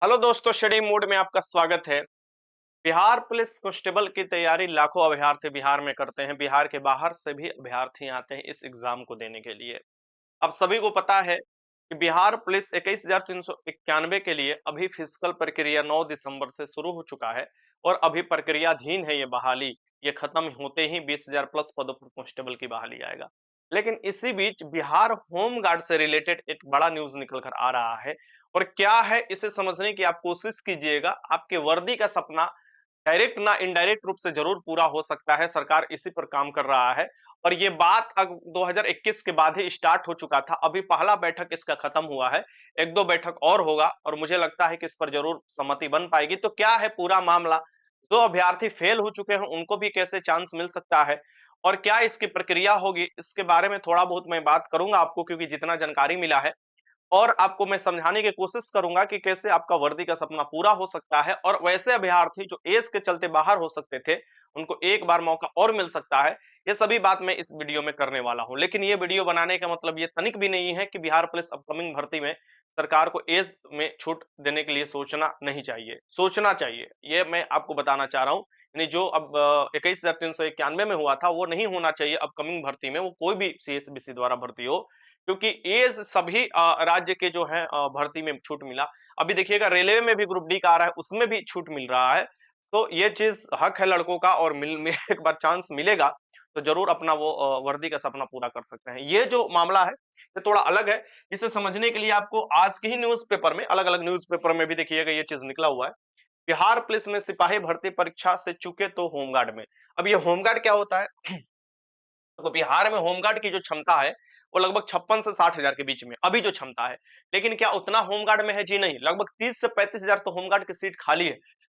Hello दोस्तों, study mode में आपका स्वागत है। बिहार पुलिस कांस्टेबल की तैयारी लाखों अभ्यर्थी बिहार में करते हैं। बिहार के बाहर से भी अभ्यर्थी आते हैं इस एग्जाम को देने के लिए। अब सभी को पता है कि बिहार पुलिस 21,391 के लिए अभी फिजिकल प्रक्रिया 9 दिसंबर से शुरू हो चुका है और अभी प्रक्रियाधीन है ये बहाली। ये खत्म होते ही 20,000 प्लस पदों पर कांस्टेबल की बहाली आएगा। लेकिन इसी बीच बिहार होम गार्ड से रिलेटेड एक बड़ा न्यूज निकल कर आ रहा है और क्या है इसे समझने की आप कोशिश कीजिएगा। आपके वर्दी का सपना डायरेक्ट ना इनडायरेक्ट रूप से जरूर पूरा हो सकता है। सरकार इसी पर काम कर रहा है और ये बात अब 2021 के बाद ही स्टार्ट हो चुका था। अभी पहला बैठक इसका खत्म हुआ है, एक दो बैठक और होगा और मुझे लगता है कि इस पर जरूर सहमति बन पाएगी। तो क्या है पूरा मामला, जो अभ्यर्थी फेल हो चुके हैं उनको भी कैसे चांस मिल सकता है और क्या इसकी प्रक्रिया होगी, इसके बारे में थोड़ा बहुत मैं बात करूंगा आपको, क्योंकि जितना जानकारी मिला है और आपको मैं समझाने की कोशिश करूंगा कि कैसे आपका वर्दी का सपना पूरा हो सकता है और वैसे अभ्यर्थी जो एज के चलते बाहर हो सकते थे उनको एक बार मौका और मिल सकता है। ये सभी बात मैं इस वीडियो में करने वाला हूं। लेकिन ये वीडियो बनाने का मतलब ये तनिक भी नहीं है कि बिहार पुलिस अपकमिंग भर्ती में सरकार को एज में छूट देने के लिए सोचना नहीं चाहिए, सोचना चाहिए। ये मैं आपको बताना चाह रहा हूँ। यानी जो अब 21,391 में हुआ था वो नहीं होना चाहिए अपकमिंग भर्ती में, वो कोई भी सीएसबीसी द्वारा भर्ती हो, क्योंकि एज सभी राज्य के जो है भर्ती में छूट मिला। अभी देखिएगा रेलवे में भी ग्रुप डी का आ रहा है, उसमें भी छूट मिल रहा है। तो ये चीज हक है लड़कों का और एक बार चांस मिलेगा तो जरूर अपना वो वर्दी का सपना पूरा कर सकते हैं। ये जो मामला है ये थोड़ा अलग है। इसे समझने के लिए आपको आज के ही न्यूज़पेपर में, अलग अलग न्यूज़पेपर में भी देखिएगा ये चीज निकला हुआ है। बिहार पुलिस में सिपाही भर्ती परीक्षा से चूके तो होमगार्ड में। अब ये होमगार्ड क्या होता है? तो बिहार में होमगार्ड की जो क्षमता है वो लगभग 56 से 60 हजार के बीच में अभी जो क्षमता है। लेकिन क्या उतना होमगार्ड में है? जी नहीं, लगभग 30 से 35 हजार तो होमगार्ड की सीट खाली है।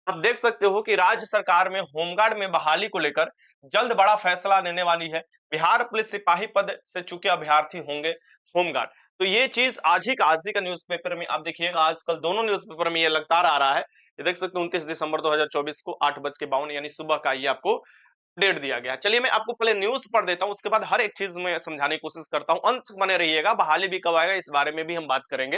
आप देख सकते हो कि राज्य सरकार में होमगार्ड में बहाली को लेकर जल्द बड़ा फैसला लेने वाली है। बिहार पुलिस सिपाही पद से चुके अभ्यर्थी होंगे होमगार्ड। तो ये चीज आज ही का न्यूज़पेपर में आप देखिएगा, आजकल दोनों न्यूज़पेपर में ये लगातार आ रहा है। ये देख सकते हैं 29 दिसंबर 2024 को 8:52 यानी सुबह का ये आपको अपडेट दिया गया। चलिए मैं आपको पहले न्यूज़ पढ़ देता हूँ, उसके बाद हर एक चीज़ मैं समझाने की कोशिश करता हूँ। अंत तक बने रहिएगा, बहाली भी कब आएगा इस बारे में भी हम बात करेंगे।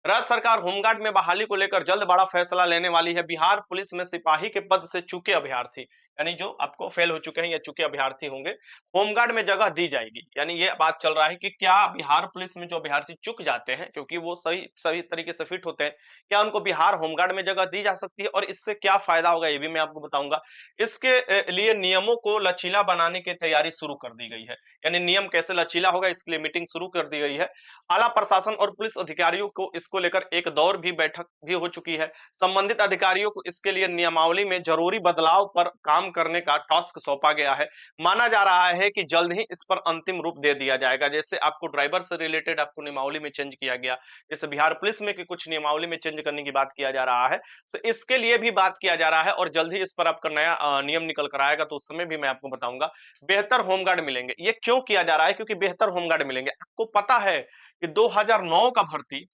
राज्य सरकार होमगार्ड में बहाली को लेकर जल्द बड़ा फैसला लेने वाली है। बिहार पुलिस में सिपाही के पद से चूके अभ्यर्थी, यानी जो आपको फेल हो चुके हैं या चूके अभ्यर्थी होंगे, होमगार्ड में जगह दी जाएगी। यानी ये बात चल रहा है कि क्या बिहार पुलिस में जो अभ्यर्थी चूक जाते हैं, क्योंकि वो सही सही तरीके से फिट होते हैं, क्या उनको बिहार होमगार्ड में जगह दी जा सकती है और इससे क्या फायदा होगा ये भी मैं आपको बताऊंगा। इसके लिए नियमों को लचीला बनाने की तैयारी शुरू कर दी गई है। यानी नियम कैसे लचीला होगा इसके लिए मीटिंग शुरू कर दी गई है। आला प्रशासन और पुलिस अधिकारियों को इसको लेकर एक दौर भी बैठक भी हो चुकी है। संबंधित अधिकारियों को इसके लिए नियमावली में जरूरी बदलाव पर काम करने का टास्क सौंपा गया है। माना जा रहा है कि जल्द ही इस पर अंतिम रूप दे दिया जाएगा। जैसे आपको ड्राइवर से रिलेटेड आपको नियमावली में चेंज किया गया, जैसे बिहार पुलिस में कि कुछ नियमावली में चेंज करने की बात किया जा रहा है, तो इसके लिए भी बात किया जा रहा है और जल्द ही इस पर आपका नया नियम निकल कर आएगा, तो उस समय भी मैं आपको बताऊंगा। बेहतर होमगार्ड मिलेंगे, ये क्यों किया जा रहा है? क्योंकि बेहतर होमगार्ड मिलेंगे। आपको पता है कि 2009 का भर्ती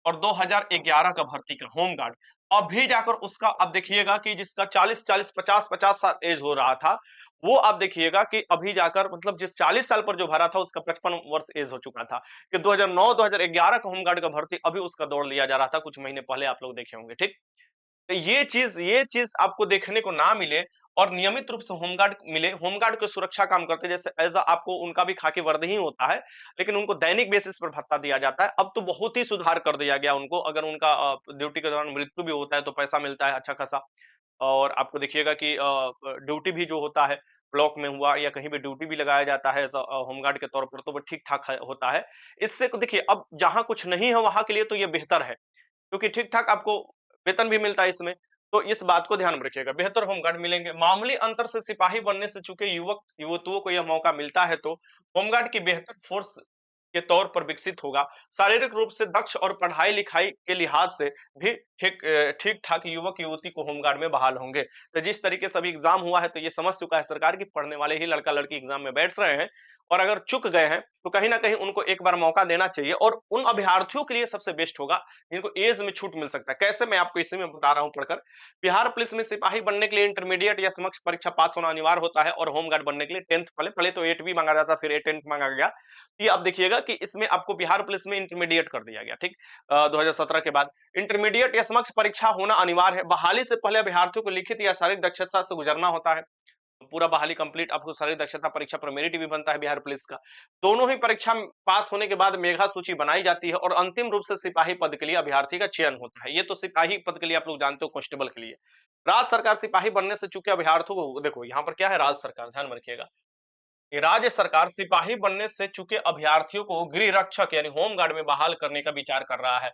और 2011 का भर्ती का होमगार्ड, अभी जाकर उसका आप देखिएगा कि जिसका 40-40, 50-50 साल एज हो रहा था, वो आप देखिएगा कि अभी जाकर मतलब जिस 40 साल पर जो भरा था उसका 55 वर्ष एज हो चुका था। कि 2009-2011 का होमगार्ड का भर्ती अभी उसका दौड़ लिया जा रहा था, कुछ महीने पहले आप लोग देखे होंगे, ठीक? तो ये चीज आपको देखने को ना मिले और नियमित रूप से होमगार्ड मिले। होमगार्ड की सुरक्षा काम करते हैं, जैसे एज आपको उनका भी खाकी वर्दी ही होता है, लेकिन उनको दैनिक बेसिस पर भत्ता दिया जाता है। अब तो बहुत ही सुधार कर दिया गया उनको। अगर उनका ड्यूटी के दौरान मृत्यु भी होता है तो पैसा मिलता है अच्छा खासा। और आपको देखिएगा कि ड्यूटी भी जो होता है, ब्लॉक में हुआ या कहीं भी ड्यूटी भी लगाया जाता है एज होमगार्ड के तौर पर, तो वो ठीक ठाक होता है। इससे देखिए अब जहां कुछ नहीं है वहां के लिए तो ये बेहतर है, क्योंकि ठीक-ठाक आपको वेतन भी मिलता है इसमें। तो इस बात को ध्यान में रखिएगा। बेहतर होमगार्ड मिलेंगे। मामूली अंतर से सिपाही बनने से चूके युवक-युवतियों को यह मौका मिलता है तो होमगार्ड की बेहतर फोर्स के तौर पर विकसित होगा। शारीरिक रूप से दक्ष और पढ़ाई-लिखाई के लिहाज से भी ठीक-ठाक युवक-युवती को होमगार्ड में बहाल होंगे। तो जिस तरीके से अभी एग्जाम हुआ है तो ये समझ चुका है सरकार की पढ़ने वाले ही लड़का-लड़की एग्जाम में बैठ रहे हैं और अगर चूक गए हैं तो कहीं न कहीं उनको एक बार मौका देना चाहिए और उन अभ्यर्थियों के लिए सबसे बेस्ट होगा जिनको एज में छूट मिल सकता है। कैसे? मैं आपको इसी में बता रहा हूं पढ़कर। बिहार पुलिस में सिपाही बनने के लिए इंटरमीडिएट या समक्ष परीक्षा पास होना अनिवार्य होता है और होमगार्ड बनने के लिए 10th, पहले पहले तो 8वीं मांगा जाता, फिर 10th मांगा गया। ये आप देखिएगा कि इसमें आपको बिहार पुलिस में इंटरमीडिएट कर दिया गया, ठीक। 2017 के बाद इंटरमीडिएट या समक्ष परीक्षा होना अनिवार्य है। बहाली से पहले अभ्यर्थियों को लिखित या शारीरिक दक्षता से गुजरना होता है। पूरा बहाली कंप्लीट आपको शारीरिक दक्षता परीक्षा पर मेरिट भी बनता है बिहार पुलिस का। दोनों ही परीक्षा में पास होने के बाद मेधा सूची बनाई जाती है और अंतिम रूप से सिपाही पद के लिए अभ्यर्थी का चयन होता है। ये तो सिपाही पद के लिए आप लोग जानते हो, कांस्टेबल के लिए। राज्य सरकार सिपाही बनने से चूके अभ्यर्थियों को, देखो यहाँ पर क्या है, राज्य सरकार, ध्यान में रखिएगा। ये राज्य सरकार सिपाही बनने से चूके अभ्यर्थियों को गृह रक्षक यानी होम गार्ड में बहाल करने का विचार कर रहा है।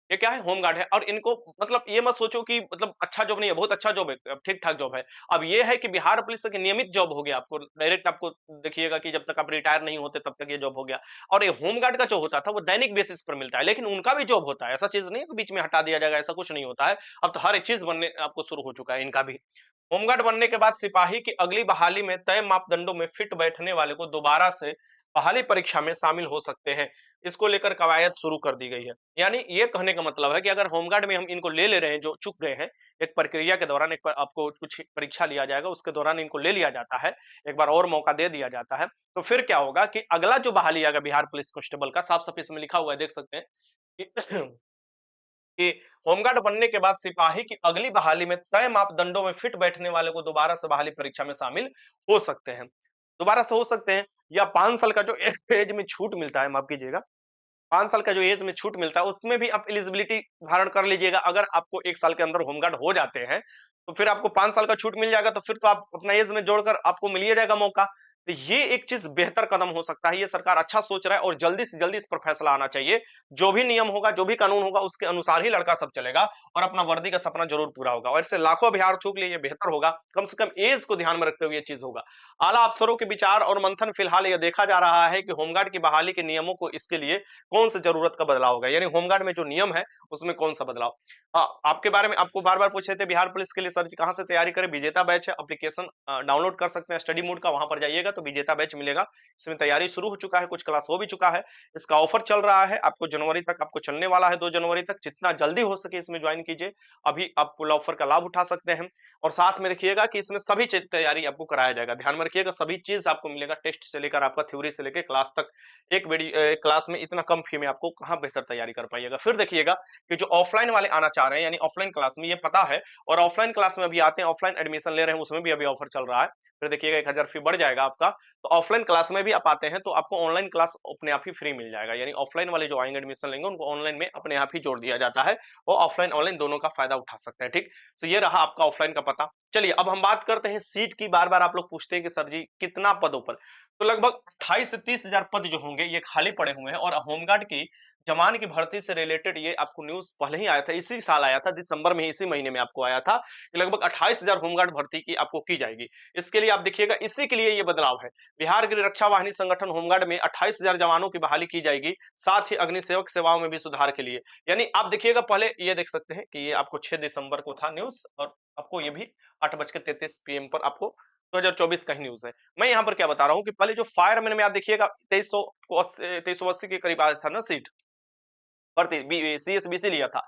ये क्या है, होम गार्ड है। और इनको मतलब ये मत सोचो कि मतलब अच्छा जॉब नहीं है, बहुत अच्छा जॉब है, ठीक ठाक जॉब है। अब ये है कि बिहार पुलिस की नियमित जॉब हो गया, आपको डायरेक्ट, आपको देखिएगा कि जब तक आप रिटायर नहीं होते तब तक ये जॉब हो गया। और ये होम गार्ड का जो होता था वो दैनिक बेसिस पर मिलता है, लेकिन उनका भी जॉब होता है, ऐसा चीज नहीं है कि बीच में हटा दिया जाएगा, ऐसा कुछ नहीं होता है। अब तो हर एक चीज बनने आपको शुरू हो चुका है इनका भी। होमगार्ड बनने के बाद सिपाही की अगली बहाली में तय मापदंडों में फिट बैठने वाले को दोबारा से बहाली परीक्षा में शामिल हो सकते हैं। इसको लेकर कवायद शुरू कर दी गई है। यानी ये कहने का मतलब है कि अगर होमगार्ड में हम इनको ले रहे हैं जो चुक गए हैं, एक प्रक्रिया के दौरान आपको कुछ परीक्षा लिया जाएगा, उसके दौरान इनको ले लिया जाता है, एक बार और मौका दे दिया जाता है, तो फिर क्या होगा कि अगला जो बहाली आएगा बिहार पुलिस कांस्टेबल का, साफ साफ इसमें लिखा हुआ है, देख सकते हैं कि कि होमगार्ड बनने के बाद सिपाही की अगली बहाली में तय मापदंडों में फिट बैठने वाले को दोबारा से बहाली परीक्षा में शामिल हो सकते हैं। दोबारा से हो सकते हैं, या 5 साल का जो एज में छूट मिलता है, माफ कीजिएगा, 5 साल का जो एज में छूट मिलता है उसमें भी आप एलिजिबिलिटी धारण कर लीजिएगा। अगर आपको 1 साल के अंदर होमगार्ड हो जाते हैं तो फिर आपको 5 साल का छूट मिल जाएगा, तो फिर तो आप अपना एज में जोड़कर आपको मिल ही जाएगा मौका। तो ये एक चीज बेहतर कदम हो सकता है, ये सरकार अच्छा सोच रहा है और जल्दी से जल्दी इस पर फैसला आना चाहिए। जो भी नियम होगा, जो भी कानून होगा, उसके अनुसार ही लड़का सब चलेगा और अपना वर्दी का सपना जरूर पूरा होगा। और इससे लाखों अभ्यर्थियों के लिए ये बेहतर होगा, कम से कम एज को ध्यान में रखते हुए ये चीज होगा। आला अफसरों के विचार और मंथन फिलहाल यह देखा जा रहा है कि होमगार्ड की बहाली के नियमों को इसके लिए कौन सी जरूरत का बदलाव होगा, यानी होमगार्ड में जो नियम है उसमें कौन सा बदलाव। आपके बारे में आपको बार बार पूछे थे बिहार पुलिस के लिए सर कहां से तैयारी करें, विजेता बैच है, एप्लीकेशन डाउनलोड कर सकते हैं स्टडी मोड का, वहां पर जाइएगा तो विजेता बैच मिलेगा। इसमें तैयारी शुरू हो चुका है, कुछ क्लास हो भी चुका है, इसका ऑफर चल रहा है, आपको जनवरी तक आपको चलने वाला है, 2 जनवरी तक, जितना जल्दी हो सके इसमें ज्वाइन कीजिए। अभी आप पूरा ऑफर का लाभ उठा सकते हैं। और साथ में देखिएगा कि इसमें सभी चीज तैयारी आपको कराया जाएगा, ध्यान में रखिएगा, सभी चीज आपको मिलेगा, टेस्ट से लेकर आपका थ्योरी से लेकर क्लास तक। एक क्लास में इतना कम फी में आपको कहाँ बेहतर तैयारी कर पाइएगा। फिर देखिएगा कि जो ऑफलाइन वाले आना चाह रहे हैं, यानी ऑफलाइन क्लास में, ये पता है, और ऑफलाइन क्लास में अभी आते हैं, ऑफलाइन एडमिशन ले रहे हैं, उसमें भी अभी ऑफर चल रहा है। फिर देखिएगा 1000 फी बढ़ जाएगा आपका। तो ऑफलाइन क्लास में भी आप आते हैं तो आपको ऑनलाइन क्लास अपने आप ही फ्री मिल जाएगा, यानी ऑफलाइन वाले जो आएंगे एडमिशन लेंगे उनको ऑनलाइन में अपने आप ही जोड़ दिया जाता है, वो ऑफलाइन ऑनलाइन दोनों का फायदा उठा सकते हैं, ठीक। तो ये रहा आपका ऑफलाइन का पता। चलिए अब हम बात करते हैं सीट की। बार बार आप लोग पूछते हैं कि सर जी कितना पदों पर, तो लगभग 28 से 30,000 पद जो होंगे ये खाली पड़े हुए हैं। और होमगार्ड की जवान की भर्ती से रिलेटेड ये आपको न्यूज पहले ही आया था, इसी साल आया था, दिसंबर में, इसी महीने में आपको आया था कि लगभग 28,000 होमगार्ड भर्ती की आपको की जाएगी। इसके लिए आप देखिएगा, इसी के लिए ये बदलाव है। बिहार गृह रक्षा वाहिनी संगठन होमगार्ड में 28,000 जवानों की बहाली की जाएगी, साथ ही अग्निसेवक सेवाओं में भी सुधार के लिए। यानी आप देखिएगा, पहले ये देख सकते हैं कि ये आपको 6 दिसंबर को था न्यूज, और आपको ये भी 8:33 PM पर आपको 2024 का ही न्यूज है। मैं यहाँ पर क्या बता रहा हूँ कि पहले जो फायरमैन में आप देखिएगा 2380 के करीब आया था ना सीट, भर्ती सीएसबीसी लिया था।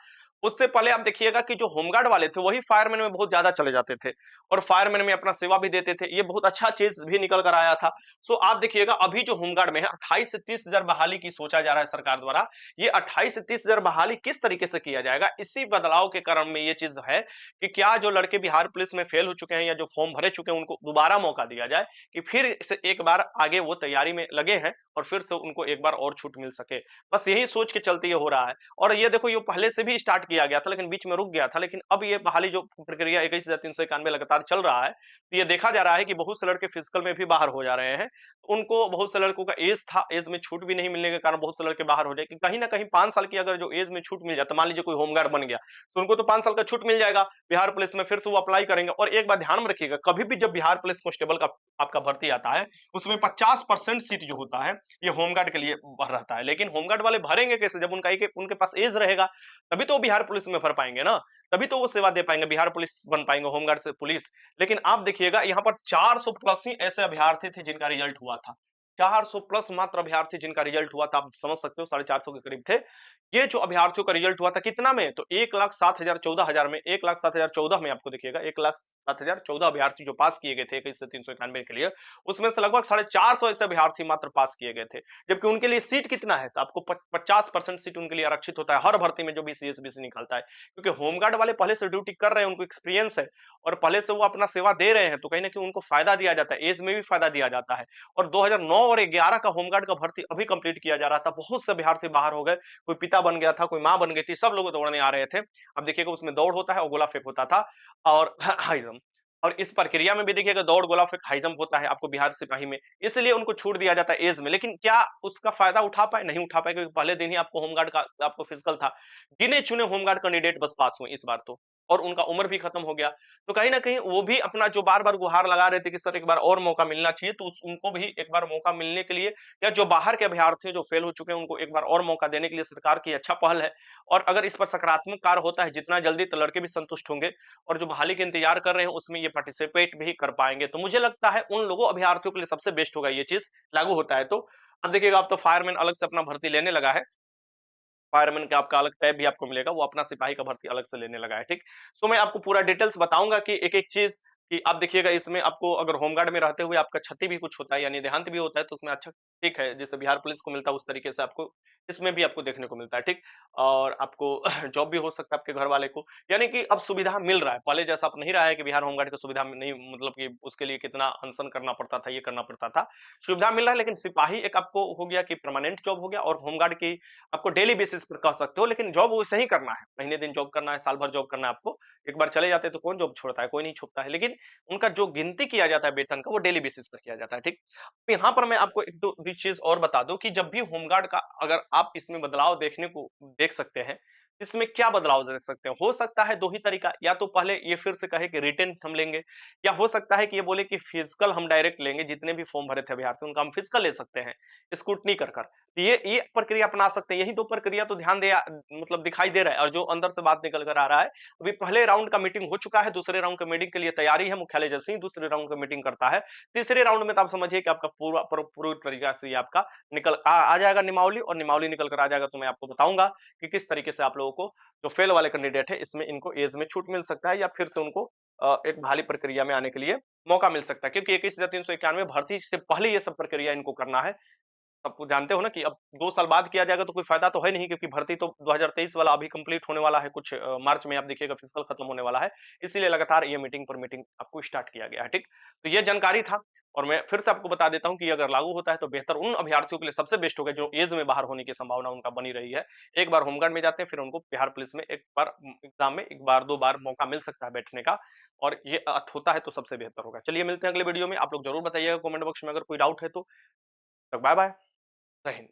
उससे पहले आप देखिएगा कि जो होमगार्ड वाले थे वही फायरमैन में बहुत ज्यादा चले जाते थे और फायरमैन में अपना सेवा भी देते थे, ये बहुत अच्छा चीज भी निकल कर आया था। सो आप देखिएगा अभी जो होमगार्ड में है 28 से 30,000 बहाली की सोचा जा रहा है सरकार द्वारा। ये 28 से 30,000 बहाली किस तरीके से किया जाएगा, इसी बदलाव के कारण में ये चीज है कि क्या जो लड़के बिहार पुलिस में फेल हो चुके हैं या जो फॉर्म भरे चुके हैं उनको दोबारा मौका दिया जाए कि फिर से एक बार आगे वो तैयारी में लगे हैं और फिर से उनको एक बार और छूट मिल सके। बस यही सोच के चलते ये हो रहा है। और ये देखो, ये पहले से भी स्टार्ट किया गया था लेकिन बीच में रुक गया था, लेकिन अब ये बहाली जो प्रक्रिया 21,391 लगातार चल रहा है, तो ये देखा जा रहा है कि बहुत से लड़के फिजिकल में भी बाहर हो जा रहे हैं। उनको, बहुत से लड़कों का एज था, एज में छूट भी नहीं मिलने के कारण बहुत से लड़के बाहर हो जाए कि कहीं ना कहीं 5 साल की अगर जो एज में छूट मिल जाए, तो मान लीजिए कोई होमगार्ड बन गया तो उनको तो 5 साल का छूट मिल जाएगा बिहार पुलिस में, फिर से वो अप्लाई करेंगे। और एक बात ध्यान में रखिएगा, कभी भी जब बिहार पुलिस कांस्टेबल का आपका भर्ती आता है उसमें 50% सीट जो होता है ये होमगार्ड के लिए भर रहता है। लेकिन होमगार्ड वाले भरेंगे कैसे, जब उनके पास एज रहेगा तभी तो बिहार पुलिस में भर पाएंगे ना, तभी तो वो सेवा दे पाएंगे, बिहार पुलिस बन पाएंगे, होमगार्ड से पुलिस। लेकिन आप देखिएगा यहाँ पर 400 प्लस ही ऐसे अभ्यर्थी थे जिनका रिजल्ट हुआ था, 400 प्लस मात्र अभ्यर्थी जिनका रिजल्ट हुआ था, आप समझ सकते हो 450 के करीब थे। ये जो अभ्यर्थियों का रिजल्ट हुआ था कितना में? तो 1,07,000 14,000 में, 1,07,014 में आपको देखिएगा 1,07,014 अभ्यर्थी जो पास किए गए थे 21 से 391 के लिए, उसमें से लगभग 450 ऐसे अभ्यर्थी मात्र पास किए गए थे। जबकि उनके लिए सीट कितना है? तो आपको 50% सीट उनके लिए आरक्षित होता है हर भर्ती में जो भी सीएसबीसी निकालता है। क्योंकि होमगार्ड वाले पहले से ड्यूटी कर रहे हैं, उनको एक्सपीरियंस है और पहले से वो अपना सेवा दे रहे हैं, तो कहीं न कहीं उनको फायदा दिया जाता है, एज में भी फायदा दिया जाता है। और 2009 और 11 का होमगार्ड का भर्ती अभी कंप्लीट किया जा रहा था, बहुत से अभ्यर्थी बाहर हो गए, कोई पिता बन गया था, कोई माँ बन गई थी, सब लोग दौड़ने आ रहे थे। अब देखिएगा उसमें दौड़ होता है और गोला फेंक होता था और हाई जंप। और इस प्रक्रिया में भी देखिएगा दौड़, गोला फेंक, हाई जंप होता है आपको बिहार सिपाही में, इसलिए उनको छूट दिया जाता है एज में। लेकिन क्या उसका फायदा उठा पाए? नहीं उठा पाए, क्योंकि पहले दिन ही आपको होमगार्ड का आपको फिजिकल था। गिने-चुने होमगार्ड कैंडिडेट बस पास हुए इस बार तो, और उनका उम्र भी खत्म हो गया। तो कहीं न कहीं वो भी अपना जो बार-बार गुहार लगा रहे थे कि सर एक बार और मौका मिलना चाहिए, तो उनको भी एक बार मौका मिलने के लिए, या जो बाहर के अभ्यर्थी जो फेल हो चुके हैं उनको एक बार और मौका देने के लिए सरकार की अच्छा पहल है। और अगर इस पर सकारात्मक कार्य होता है जितना जल्दी, तो लड़के भी संतुष्ट होंगे और जो बहाली के इंतजार कर रहे हैं उसमें ये पार्टिसिपेट भी कर पाएंगे। तो मुझे लगता है उन लोगों अभ्यर्थियों के लिए सबसे बेस्ट होगा ये चीज लागू होता है तो। अब देखिएगा अब तो फायरमैन अलग से अपना भर्ती लेने लगा है, फायरमैन का आपका अलग टैब भी आपको मिलेगा, वो अपना सिपाही का भर्ती अलग से लेने लगा है, ठीक। सो मैं आपको पूरा डिटेल्स बताऊंगा कि एक एक चीज, कि आप देखिएगा इसमें आपको अगर होमगार्ड में रहते हुए आपका क्षति भी कुछ होता है यानी देहांत भी होता है, तो उसमें अच्छा ठीक है, जैसे बिहार पुलिस को मिलता है उस तरीके से आपको इसमें भी आपको देखने को मिलता है, ठीक। और आपको जॉब भी हो सकता है आपके घर वाले को, यानी कि अब सुविधा मिल रहा है, पहले जैसा अब नहीं रहा है कि बिहार होमगार्ड की सुविधा में नहीं, मतलब कि उसके लिए कितना अनशन करना पड़ता था, ये करना पड़ता था। सुविधा मिल रहा है, लेकिन सिपाही एक आपको हो गया कि परमानेंट जॉब हो गया, और होमगार्ड की आपको डेली बेसिस पर कह सकते हो, लेकिन जॉब वैसे ही करना है, महीने दिन जॉब करना है, साल भर जॉब करना है आपको। एक बार चले जाते हैं तो कौन जॉब छोड़ता है? कोई नहीं छोड़ता है, लेकिन उनका जो गिनती किया जाता है वेतन का वो डेली बेसिस पर किया जाता है, ठीक। तो यहाँ पर मैं आपको एक दो चीज और बता दूं कि जब भी होमगार्ड का अगर आप इसमें बदलाव देखने को देख सकते हैं, इसमें क्या बदलाव देख सकते हैं? हो सकता है दो ही तरीका, या तो पहले ये फिर से कहे कि रिटेन हम लेंगे, या हो सकता है कि ये बोले कि फिजिकल हम डायरेक्ट लेंगे, जितने भी फॉर्म भरे थे अभ्यर्थी उनका हम फिजिकल ले सकते हैं स्क्रूटनी कर कर। ये प्रक्रिया अपना सकते हैं, यही दो प्रक्रिया तो ध्यान दे मतलब दिखाई दे रहा है, और जो अंदर से बात निकल कर आ रहा है, अभी पहले राउंड का मीटिंग हो चुका है, दूसरे राउंड का मीटिंग के लिए तैयारी है, मुख्यालय जैसे ही दूसरे राउंड का मीटिंग करता है, तीसरे राउंड में तो आप समझिए कि आपका पूरी तरीका से ये आपका निकल आ जाएगा नियमावली, और नियमावली निकल कर आ जाएगा तो मैं आपको बताऊंगा कि किस तरीके से आप लोगों को जो फेल वाले कैंडिडेट है इसमें इनको एज में छूट मिल सकता है, या फिर से उनको एक बहाली प्रक्रिया में आने के लिए मौका मिल सकता है, क्योंकि 21,391 भर्ती से पहले ये सब प्रक्रिया इनको करना है। आप जानते हो ना कि अब 2 साल बाद किया जाएगा तो कोई फ़ायदा तो है नहीं, क्योंकि भर्ती तो 2023 वाला अभी कंप्लीट होने वाला है, कुछ मार्च में आप देखिएगा फिजिकल खत्म होने वाला है। इसीलिए लगातार ये मीटिंग पर मीटिंग आपको स्टार्ट किया गया है, ठीक? तो ये जानकारी था, और मैं फिर से आपको बता देता हूँ कि अगर लागू होता है तो बेहतर उन अभ्यर्थियों के लिए सबसे बेस्ट होगा जो ऐज में बाहर होने की संभावना उनका बनी रही है। एक बार होमगार्ड में जाते हैं, फिर उनको बिहार पुलिस में एक बार एग्ज़ाम में 1 बार 2 बार मौका मिल सकता है बैठने का, और ये होता है तो सबसे बेहतर होगा। चलिए मिलते हैं अगले वीडियो में, आप लोग ज़रूर बताइएगा कमेंट बॉक्स में अगर कोई डाउट है तो। तब बाय-बाय, जय हिंद।